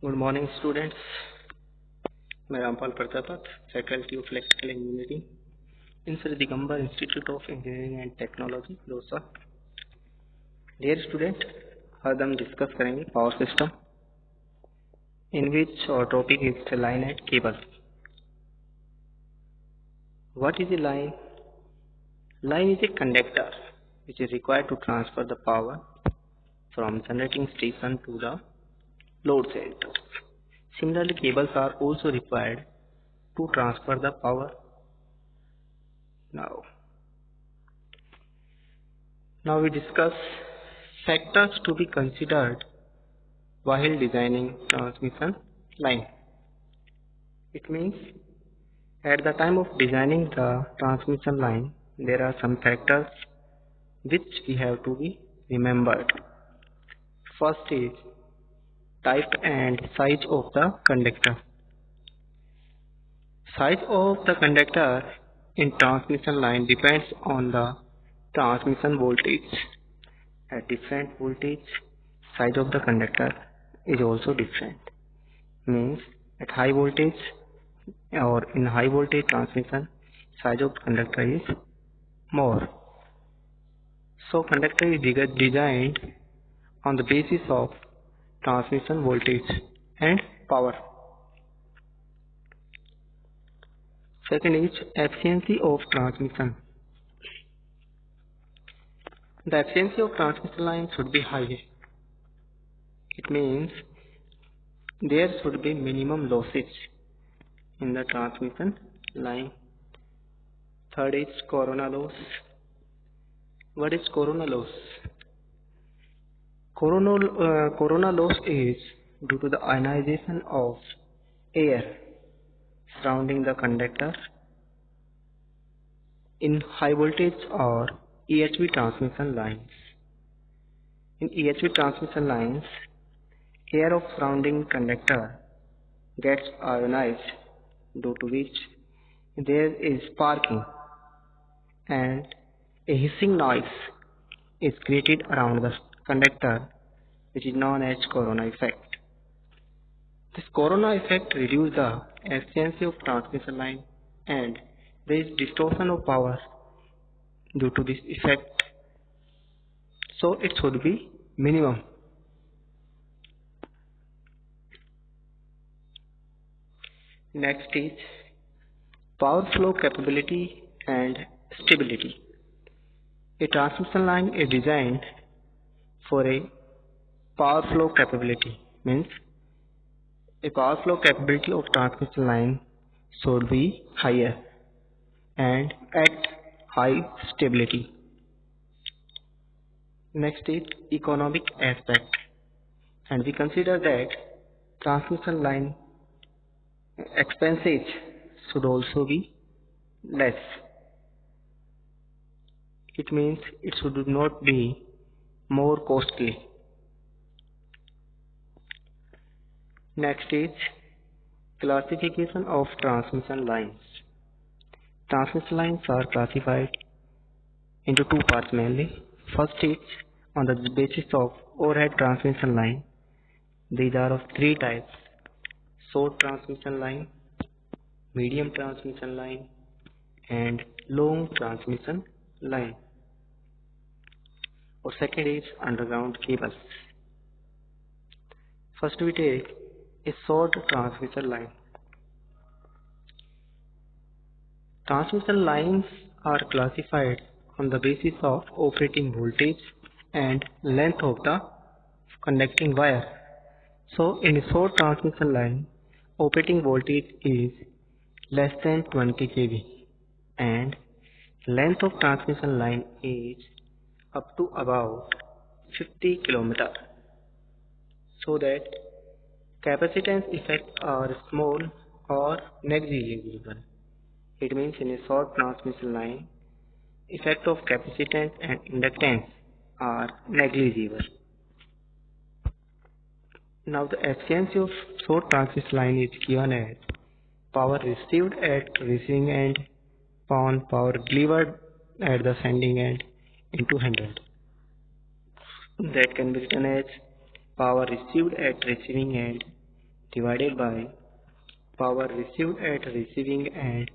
Good morning, students. मैं Rampal Prajapat, faculty of electrical engineering in Shri Digambar Institute of Engineering and Technology Dausa. Dear student, आज हम discuss करेंगे power system in which our topic is line and cable. What is a line? Line is a conductor which is required to transfer the power from generating station to the load center. Similarly, cables are also required to transfer the power. Now we discuss factors to be considered while designing transmission line. It means at the time of designing the transmission line, there are some factors which we have to be remembered. First is type and size of the conductor. Size of the conductor in transmission line depends on the transmission voltage. At different voltage, size of the conductor is also different. Means at high voltage or in high voltage transmission, size of conductor is more. So conductor is designed on the basis of transmission voltage and power. Second is efficiency of transmission. The efficiency of transmission line should be high. It means there should be minimum losses in the transmission line. Third is corona loss. What is corona loss? Corona loss is due to the ionization of air surrounding the conductor in high voltage or EHV transmission lines. In EHV transmission lines, air of surrounding conductor gets ionized, due to which there is sparking and a hissing noise is created around the conductor, which is known as corona effect. This corona effect reduces the efficiency of transmission line and there is distortion of power due to this effect. So it should be minimum. Next is power flow capability and stability. A transmission line is designed for a power flow capability. Means a power flow capability of transmission line should be higher and at high stability. Next is economic aspect, and we consider that transmission line expenses should also be less. It means it should not be more costly. Next is classification of transmission lines. Transmission lines are classified into two parts mainly. First is on the basis of overhead transmission line. These are of three types: short transmission line, medium transmission line, and long transmission line. Or second is underground cables. First we take a short transmission line. Transmission lines are classified on the basis of operating voltage and length of the conducting wire. So in a short transmission line, operating voltage is less than 20 kV and length of transmission line is up to about 50 km, so that capacitance effects are small or negligible. It means in a short transmission line, effect of capacitance and inductance are negligible. Now the efficiency of short transmission line is given as power received at receiving end upon power delivered at the sending end into 100. That can be written as power received at receiving end divided by power received at receiving end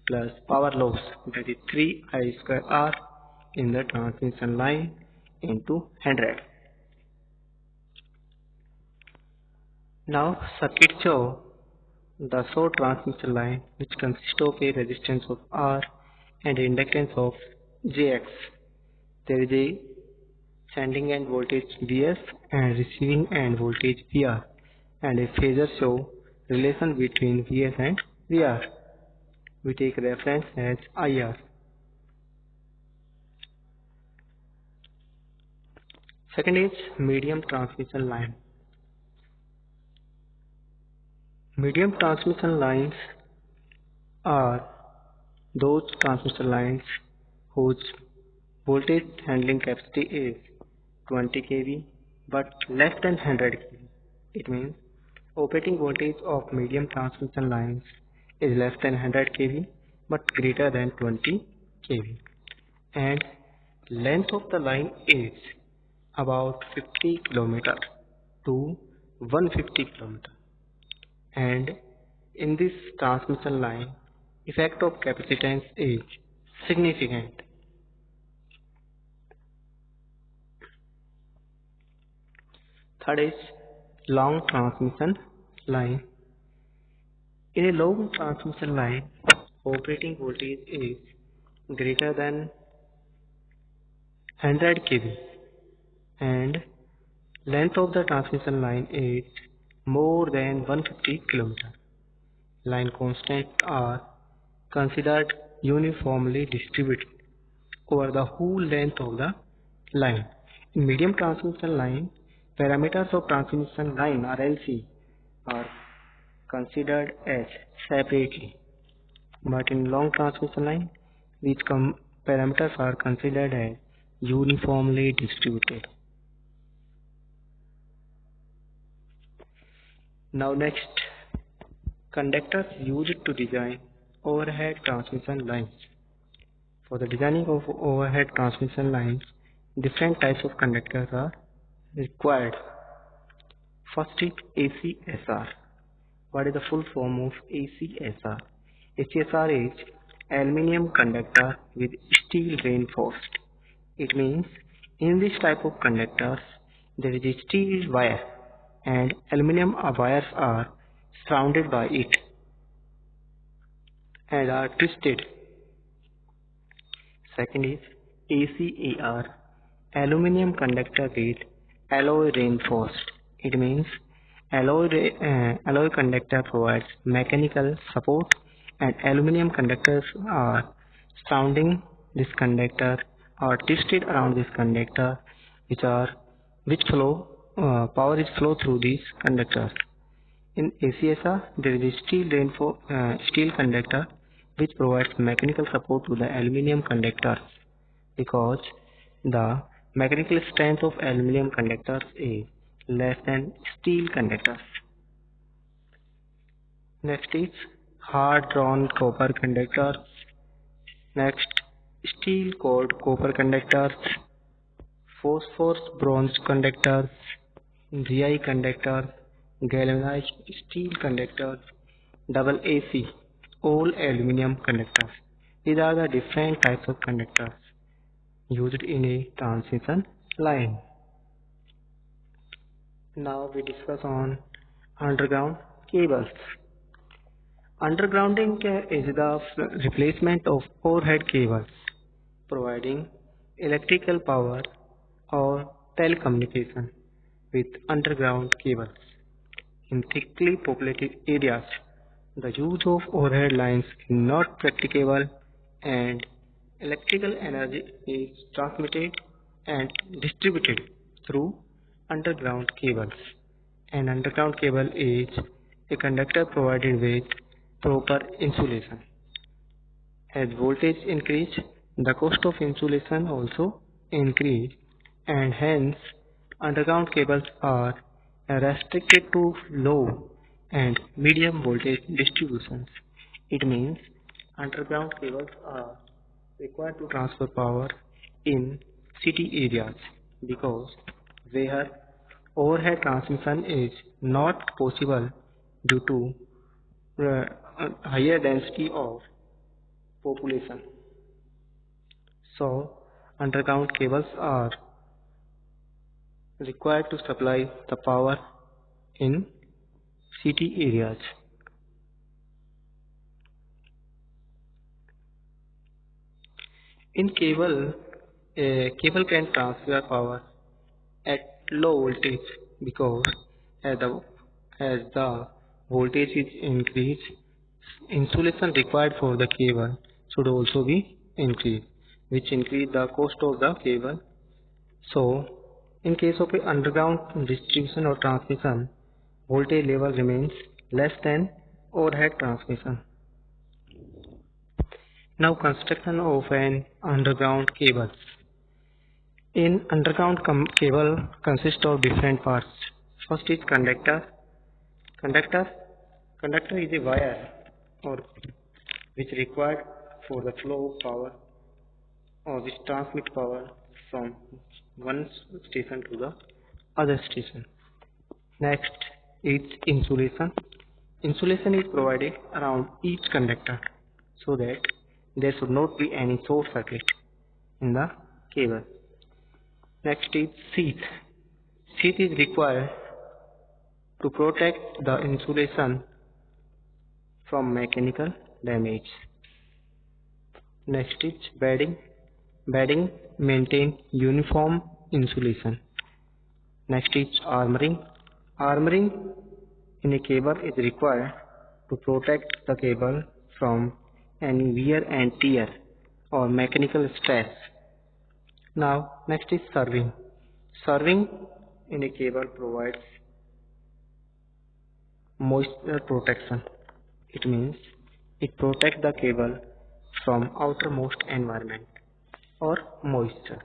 plus power loss, that is 3I square R in the transmission line into 100. Now circuit show the short transmission line, which consists of a resistance of R and inductance of Jx. There is a sending end voltage Vs and receiving end voltage Vr, and a phasor show relation between Vs and Vr. We take reference as IR. Second is medium transmission line. Medium transmission lines are those transmission lines whose voltage handling capacity is 20 kV but less than 100 kV. It means operating voltage of medium transmission lines is less than 100 kV but greater than 20 kV, and length of the line is about 50 km to 150 km, and in this transmission line effect of capacitance is significant. Third is long transmission line. In a long transmission line, operating voltage is greater than 100 kV and length of the transmission line is more than 150 km. Line constants are considered uniformly distributed over the whole length of the line. In medium transmission line, parameters of transmission line RLC are considered as separately, but in long transmission line, these parameters are considered as uniformly distributed. Now next, conductors used to design overhead transmission lines. For the designing of overhead transmission lines, different types of conductors are required. First is ACSR. What is the full form of ACSR? ACSR is aluminium conductor with steel reinforced. It means in this type of conductors there is a steel wire and aluminium wires are surrounded by it and are twisted. Second is ACAR, aluminium conductor with alloy reinforced. It means alloy conductor provides mechanical support and aluminium conductors are surrounding this conductor or twisted around this conductor, power is flow through these conductors. In ACSR, there is a steel conductor which provides mechanical support to the aluminium conductors because the mechanical strength of aluminium conductors is less than steel conductors. Next is hard drawn copper conductors. Next, steel cored copper conductors, phosphorus bronze conductors, GI conductors, galvanized steel conductors, double AC, all aluminium conductors. These are the different types of conductors used in a transmission line. Now we discuss on underground cables. Undergrounding is the replacement of overhead cables providing electrical power or telecommunication with underground cables. In thickly populated areas, the use of overhead lines is not practicable and electrical energy is transmitted and distributed through underground cables. An underground cable is a conductor provided with proper insulation. As voltage increase, the cost of insulation also increase, and hence underground cables are restricted to low and medium voltage distributions. It means underground cables are required to transfer power in city areas because where overhead transmission is not possible due to higher density of population. So underground cables are required to supply the power in city areas. In cable, a cable can transfer power at low voltage because as the voltage is increased, insulation required for the cable should also be increased, which increase the cost of the cable. So, in case of a underground distribution or transmission, voltage level remains less than overhead transmission. Now, construction of an underground cable. In underground cable consists of different parts. First is conductor. Conductor Conductor is a wire or which required for the flow of power or which transmit power from one station to the other station. Next is insulation. Insulation is provided around each conductor so that there should not be any short circuit in the cable. Next is sheath. Sheath is required to protect the insulation from mechanical damage. Next is bedding. Bedding maintain uniform insulation. Next is armoring. Armoring in a cable is required to protect the cable from any wear and tear or mechanical stress. Now next is serving. Serving in a cable provides moisture protection. It means it protects the cable from outermost environment or moisture.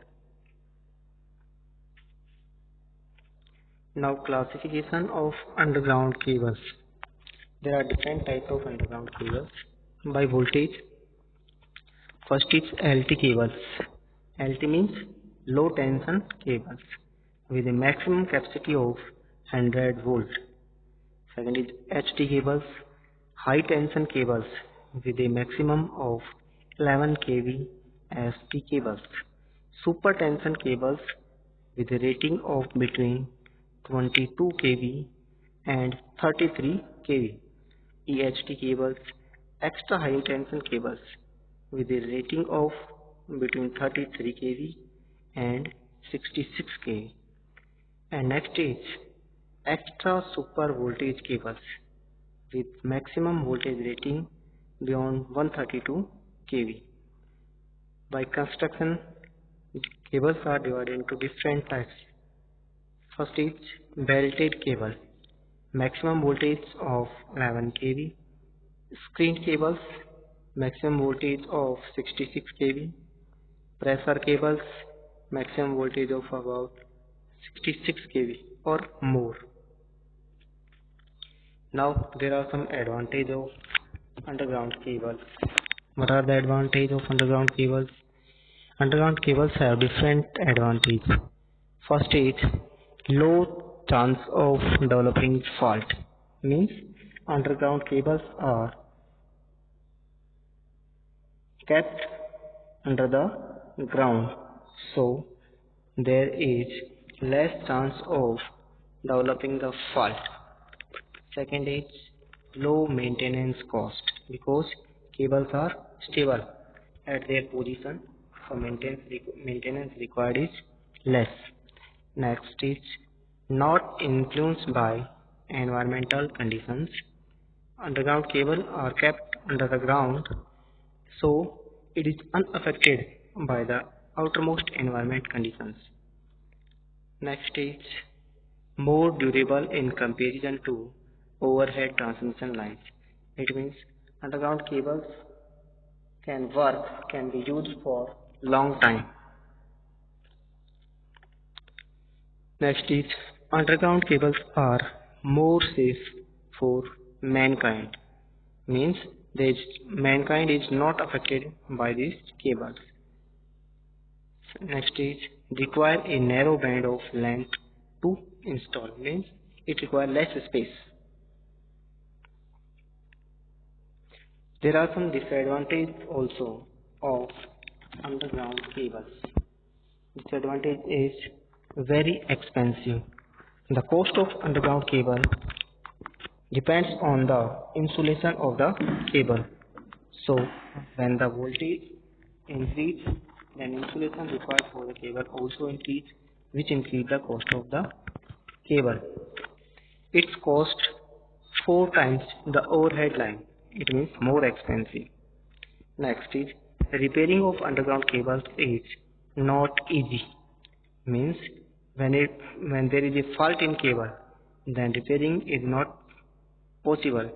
Now classification of underground cables. There are different types of underground cables by voltage. First is LT cables. LT means low tension cables with a maximum capacity of 100 volt. Second is HT cables, high tension cables with a maximum of 11 kV ST cables. Super tension cables with a rating of between 22 kV and 33 kV. EHT cables, extra high tension cables with a rating of between 33 kV and 66 kV. And next is extra super voltage cables with maximum voltage rating beyond 132 kV. By construction, cables are divided into different types. First is belted cable, maximum voltage of 11 kV. Screen cables, maximum voltage of 66 kV. Pressure cables, maximum voltage of about 66 kV or more. Now there are some advantages of underground cables. What are the advantages of underground cables? Underground cables have different advantages. First is low chance of developing fault. Means underground cables are kept under the ground, so there is less chance of developing the fault. Second is low maintenance cost because cables are stable at their position, so maintenance required is less. Next is not influenced by environmental conditions. Underground cables are kept under the ground, so it is unaffected by the outermost environment conditions. Next is more durable in comparison to overhead transmission lines. It means underground cables can be used for long time. Next is underground cables are more safe for mankind. Means mankind is not affected by these cables. Next is require a narrow band of length to install. Means it requires less space. There are some disadvantages also of underground cables. Disadvantage is very expensive. The cost of underground cable depends on the insulation of the cable. So when the voltage increase, then insulation required for the cable also increase, which increase the cost of the cable. Its cost 4 times the overhead line. It means more expensive. Next is repairing of underground cables is not easy. Means when there is a fault in cable, then repairing is not possible.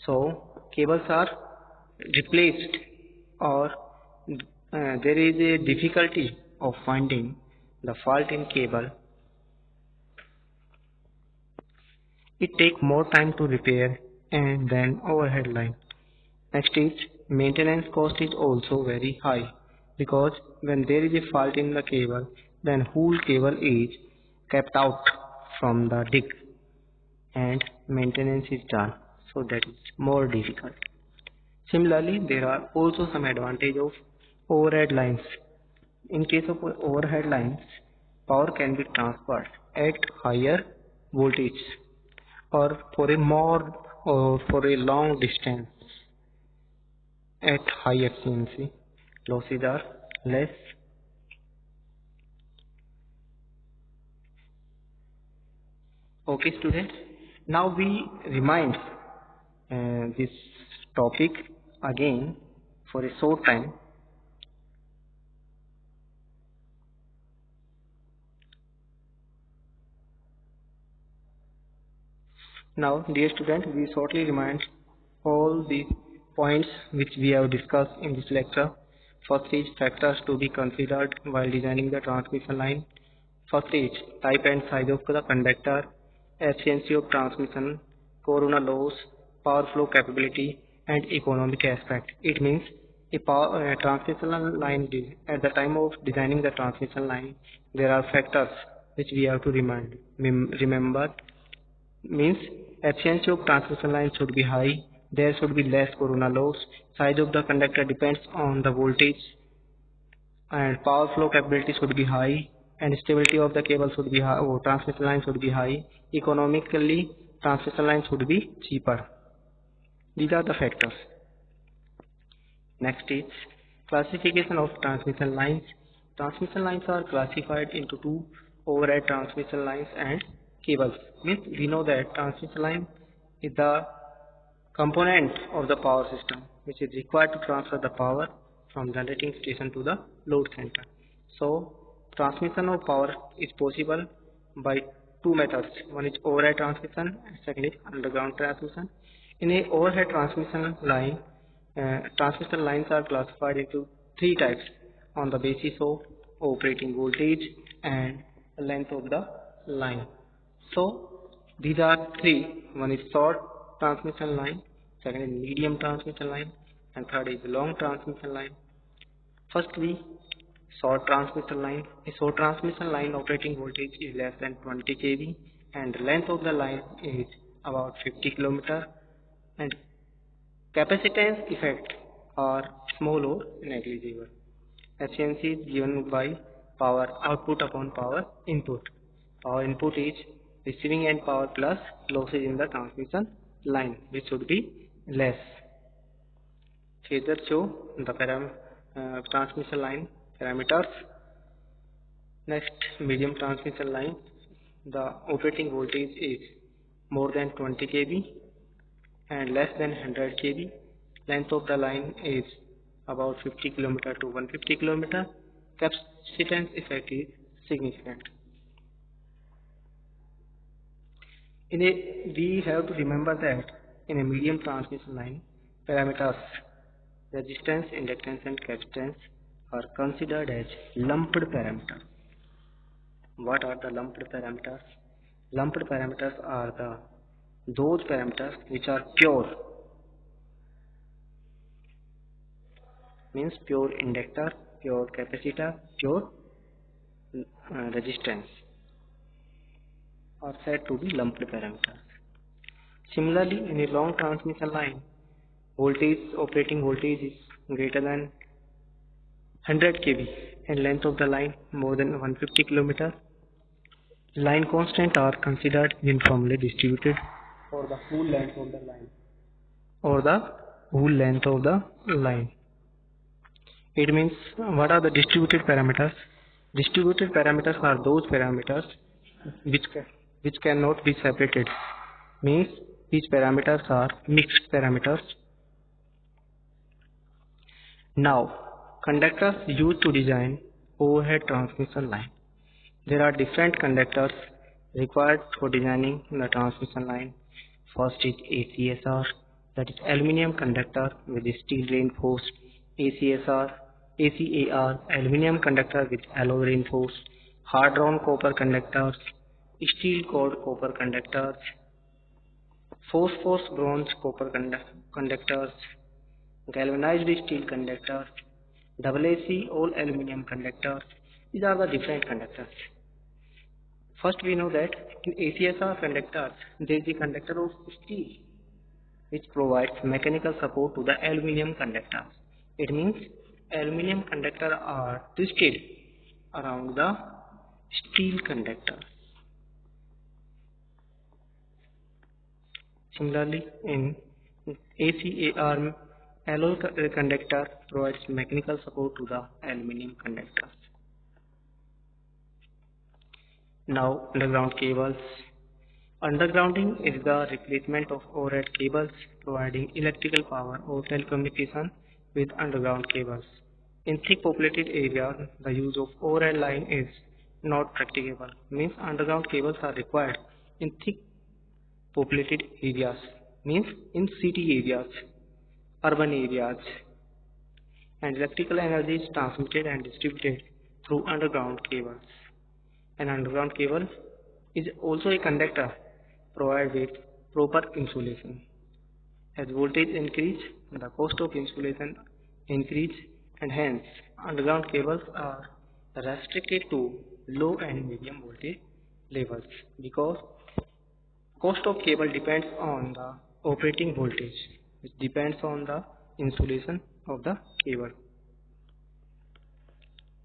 So cables are replaced, or there is a difficulty of finding the fault in cable. It takes more time to repair and then overhead line. Next is maintenance cost is also very high, because when there is a fault in the cable, then whole cable is kept out from the dig and maintenance is done, so that is more difficult. Similarly, there are also some advantage of overhead lines. In case of overhead lines, power can be transferred at higher voltage or for a more or for a long distance at high efficiency. Losses are less. Okay, students. Now we remind this topic again for a short time. Now, dear student, we shortly remind all the points which we have discussed in this lecture. First is factors to be considered while designing the transmission line. First is type and size of the conductor, efficiency of transmission, corona loss, power flow capability, and economic aspect. It means a transmission line, at the time of designing the transmission line, there are factors which we have to remember. Means efficiency of transmission line should be high, there should be less corona loss, size of the conductor depends on the voltage, and power flow capability should be high, and stability of the cable should be high, or transmission line should be high. Economically, transmission line should be cheaper. These are the factors. Next is classification of transmission lines. Transmission lines are classified into two: overhead transmission lines and cables. Means we know that transmission line is the component of the power system which is required to transfer the power from generating station to the load center. So transmission of power is possible by two methods. One is overhead transmission and second is underground transmission. In a overhead transmission lines are classified into three types on the basis of operating voltage and length of the line. So these are three. One is short transmission line, second is medium transmission line, and third is long transmission line. Firstly, short transmission line. A short transmission line operating voltage is less than 20 kV and the length of the line is about 50 km, and capacitance effect are small or negligible. Efficiency is given by power output upon power input. Power input is receiving end power plus losses in the transmission line, which should be less. Figure show the transmission line parameters. Next, medium transmission line. The operating voltage is more than 20 kV and less than 100 kV. Length of the line is about 50 km to 150 km. Capacitance effect is significant. We have to remember that in a medium transmission line, parameters resistance, inductance and capacitance are considered as lumped parameters. What are the lumped parameters? Lumped parameters are those parameters which are pure, means pure inductor, pure capacitor, pure resistance, are said to be lumped parameters. Similarly, in a long transmission line, operating voltage is greater than 100 kV and length of the line more than 150 km. Line constants are considered uniformly distributed for the whole length of the line or the whole length of the line. It means, what are the distributed parameters? Distributed parameters are those parameters which cannot be separated. Means these parameters are mixed parameters. Now, conductors used to design overhead transmission line. There are different conductors required for designing the transmission line. First is ACSR, that is aluminum conductor with steel reinforced. ACAR, aluminum conductor with alloy reinforced. Hard drawn copper conductors, steel cord copper conductors, phosphorus bronze copper conductors, galvanized steel conductors, AAC all aluminum conductors. These are the different conductors. First, we know that in ACSR conductors there is a conductor of steel which provides mechanical support to the aluminum conductors. It means aluminum conductors are twisted around the steel conductors. Similarly, in ACAR, alloy conductor provides mechanical support to the aluminum conductors. Now, underground cables. Undergrounding is the replacement of overhead cables providing electrical power or telecommunication with underground cables. In thick populated areas, the use of overhead line is not practicable. Means underground cables are required in thick populated areas, means in city areas, urban areas, and electrical energy is transmitted and distributed through underground cables. An underground cable is also a conductor provided with proper insulation. As voltage increase, the cost of insulation increase, and hence underground cables are restricted to low and medium voltage levels because cost of cable depends on the operating voltage, which depends on the insulation of the cable.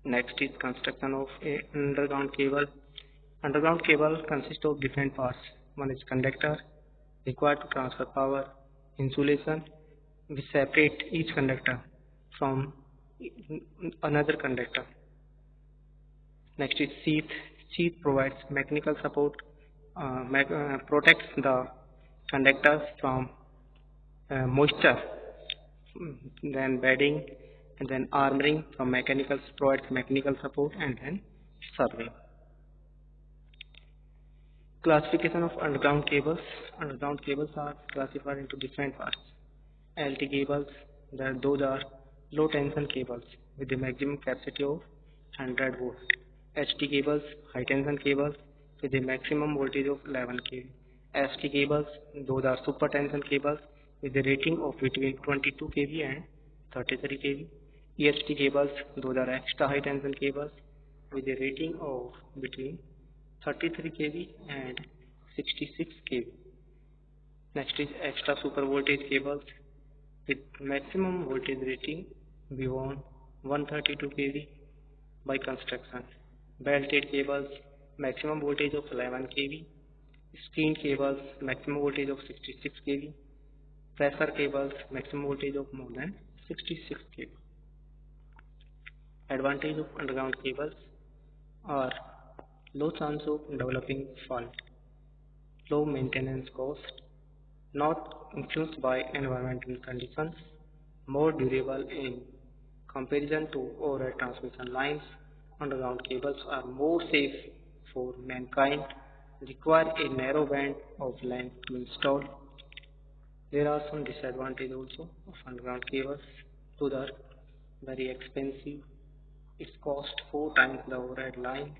Next is construction of an underground cable. Underground cable consists of different parts. One is conductor required to transfer power, insulation which separate each conductor from another conductor. Next is sheath. Sheath provides mechanical support, protects the conductors from moisture, then bedding, and then armoring from mechanical provides mechanical support, and then survey. Classification of underground cables. Underground cables are classified into different parts. LT cables, those are low tension cables with the maximum capacity of 100 volts. HT cables, high tension cables with a maximum voltage of 11 kV. ST cables, those are super tension cables with a rating of between 22 kV and 33 kV. EHT cables, those are extra high tension cables with a rating of between 33 kV and 66 kV. Next is extra super voltage cables with maximum voltage rating beyond 132 kV by construction. Belted cables, maximum voltage of 11 kV. Screen cables, maximum voltage of 66 kV. Pressure cables, maximum voltage of more than 66 kV. Advantage of underground cables are low chance of developing fault, low maintenance cost, not influenced by environmental conditions, more durable in comparison to overhead transmission lines. Underground cables are more safe for mankind, require a narrow band of length to install. There are some disadvantages also of underground cables. Those are very expensive. It costs 4 times the overhead line.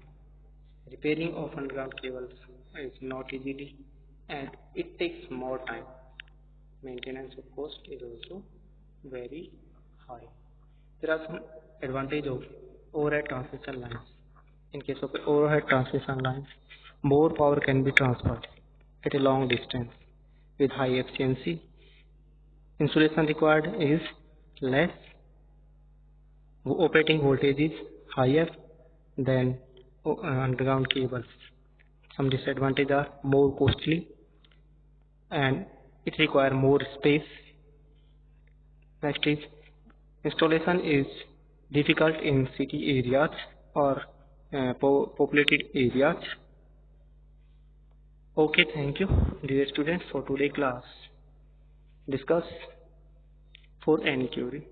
Repairing of underground cables is not easily and it takes more time. Maintenance of cost is also very high. There are some advantages of overhead transmission lines. In case of overhead transmission lines, more power can be transferred at a long distance with high efficiency. insulation required is less, operating voltage is higher than underground cables. Some disadvantages are more costly and it requires more space. Next is installation is difficult in city areas or populated areas. Okay, thank you dear students for today's class. Discuss for any query.